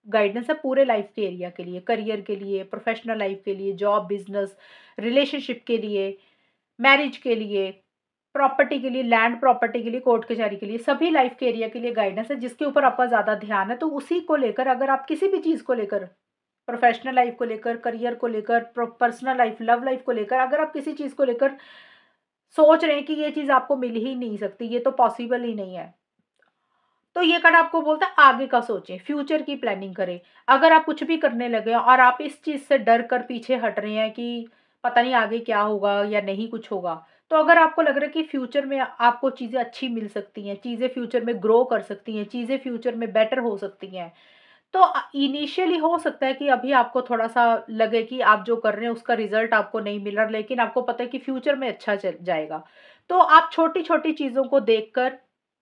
S1: गाइडेंस है पूरे लाइफ के एरिया के लिए, करियर के लिए, प्रोफेशनल लाइफ के लिए, जॉब बिजनेस रिलेशनशिप के लिए, मैरिज के लिए, प्रॉपर्टी के लिए, लैंड प्रॉपर्टी के लिए, कोर्ट कचहरी के लिए, सभी लाइफ के एरिया के लिए गाइडेंस है जिसके ऊपर आपका ज़्यादा ध्यान है। तो उसी को लेकर अगर आप किसी भी चीज़ को लेकर, प्रोफेशनल लाइफ को लेकर, करियर को लेकर, पर्सनल लाइफ, लव लाइफ को लेकर, अगर आप किसी चीज़ को लेकर सोच रहे हैं कि ये चीज़ आपको मिल ही नहीं सकती, ये तो पॉसिबल ही नहीं है, तो ये कार्ड आपको बोलता है आगे का सोचें, फ्यूचर की प्लानिंग करें। अगर आप कुछ भी करने लगे और आप इस चीज़ से डर कर पीछे हट रहे हैं कि पता नहीं आगे क्या होगा या नहीं कुछ होगा, तो अगर आपको लग रहा है कि फ्यूचर में आपको चीज़ें अच्छी मिल सकती हैं, चीज़ें फ्यूचर में ग्रो कर सकती हैं, चीज़ें फ्यूचर में बेटर हो सकती हैं, तो इनिशियली हो सकता है कि अभी आपको थोड़ा-सा लगे कि आप जो कर रहे हैं उसका रिज़ल्ट आपको नहीं मिल रहा, लेकिन आपको पता है कि फ्यूचर में अच्छा चल जाएगा। तो आप छोटी-छोटी चीज़ों को देखकर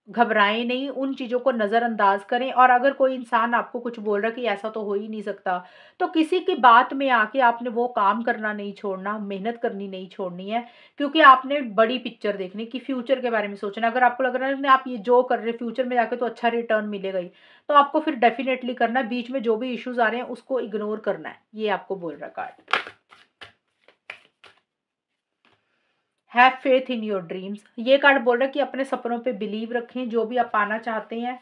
S1: घबराएँ नहीं, उन चीज़ों को नज़रअंदाज करें, और अगर कोई इंसान आपको कुछ बोल रहा है कि ऐसा तो हो ही नहीं सकता, तो किसी की बात में आके आपने वो काम करना नहीं छोड़ना, मेहनत करनी नहीं छोड़नी है, क्योंकि आपने बड़ी पिक्चर देखनी कि फ्यूचर के बारे में सोचना है। अगर आपको लग रहा है ना आप ये जो कर रहे हैं फ्यूचर में जाके तो अच्छा रिटर्न मिलेगा ही, तो आपको फिर डेफ़िनेटली करना है, बीच में जो भी इश्यूज़ आ रहे हैं उसको इग्नोर करना है, ये आपको बोल रहा है card. Have faith in your dreams. ये कार्ड बोल रहा है कि अपने सपनों पे बिलीव रखें, जो भी आप पाना चाहते हैं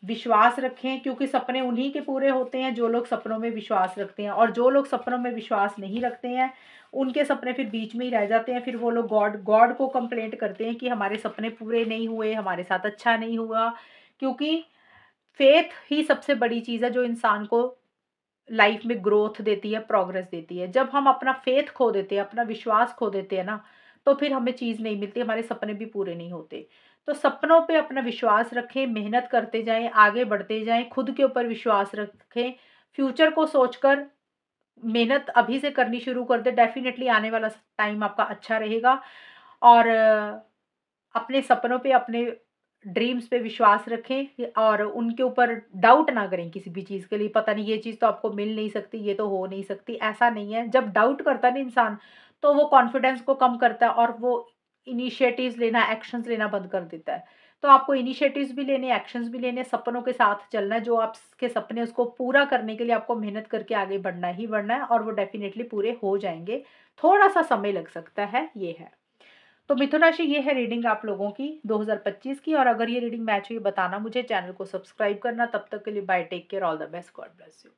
S1: विश्वास रखें, क्योंकि सपने उन्हीं के पूरे होते हैं जो लोग सपनों में विश्वास रखते हैं, और जो लोग सपनों में विश्वास नहीं रखते हैं उनके सपने फिर बीच में ही रह जाते हैं। फिर वो लोग गॉड गॉड को कंप्लेंट करते हैं कि हमारे सपने पूरे नहीं हुए, हमारे साथ अच्छा नहीं हुआ, क्योंकि फेथ ही सबसे बड़ी चीज़ है जो इंसान को लाइफ में ग्रोथ देती है, प्रोग्रेस देती है। जब हम अपना फेथ खो देते हैं, अपना विश्वास खो देते हैं ना, तो फिर हमें चीज़ नहीं मिलती, हमारे सपने भी पूरे नहीं होते। तो सपनों पे अपना विश्वास रखें, मेहनत करते जाएँ, आगे बढ़ते जाएँ, खुद के ऊपर विश्वास रखें, फ्यूचर को सोचकर मेहनत अभी से करनी शुरू कर दें, डेफ़िनिटली आने वाला टाइम आपका अच्छा रहेगा। और अपने सपनों पे, अपने ड्रीम्स पे विश्वास रखें, और उनके ऊपर डाउट ना करें किसी भी चीज़ के लिए, पता नहीं ये चीज़ तो आपको मिल नहीं सकती, ये तो हो नहीं सकती, ऐसा नहीं है। जब डाउट करता है ना इंसान, तो वो कॉन्फिडेंस को कम करता है और वो इनिशिएटिव्स लेना, एक्शंस लेना बंद कर देता है। तो आपको इनिशिएटिव्स भी लेने, एक्शंस भी लेने, सपनों के साथ चलना है, जो आपके सपने हैं उसको पूरा करने के लिए आपको मेहनत करके आगे बढ़ना ही बढ़ना है, और वो डेफ़िनिटली पूरे हो जाएँगे। थोड़ा-सा समय लग सकता है, ये है। तो मिथुन राशि ये है रीडिंग आप लोगों की 2025 की, और अगर ये रीडिंग मैच हुई बताना मुझे, चैनल को सब्सक्राइब करना। तब तक के लिए bye, take care, all the best, God bless you.